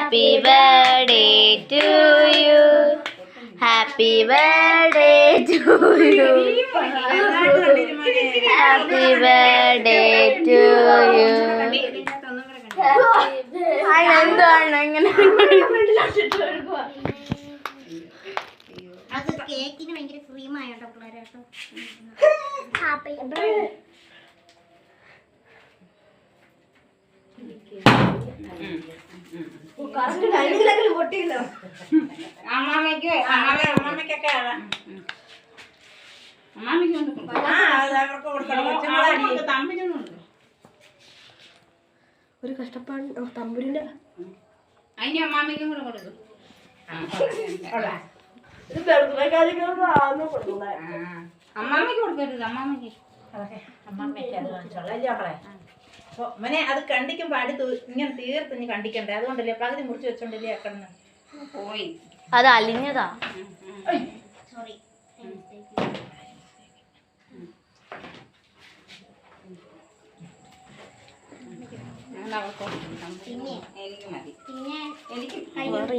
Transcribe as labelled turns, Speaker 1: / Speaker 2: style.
Speaker 1: Happy birthday to you. Happy birthday to you. Happy birthday to you. എന്താണ് ഇങ്ങനെ
Speaker 2: അത് കേക്കിന് ഭയങ്കര ക്രീമായോട്ടോ പിള്ളേരാട്ടോ.
Speaker 1: ഒരു കഷ്ടപ്പാട് തമ്പുരിന്റെ
Speaker 3: അതിന് അമ്മാമ്മയ്ക്കും കൂടെ കൊടുക്കും. അമ്മാമ്മയ്ക്ക് കൊടുക്കരുത്. അമ്മാമ്മയ്ക്ക്
Speaker 4: മോനെ അത് കണ്ടിക്കുമ്പോ ഇങ്ങനെ തീർത്ത് കണ്ടിക്കണ്ടേ, അതുകൊണ്ടല്ലേ പകുതി മുറിച്ച് വെച്ചോണ്ടല്ലേ കിടന്ന്
Speaker 3: പോയി.
Speaker 1: അത് അലിഞ്ഞതാ.
Speaker 2: സോറി.
Speaker 3: എനിക്ക് മതി.
Speaker 2: പിന്നെ
Speaker 3: എനിക്ക്
Speaker 1: വേറെ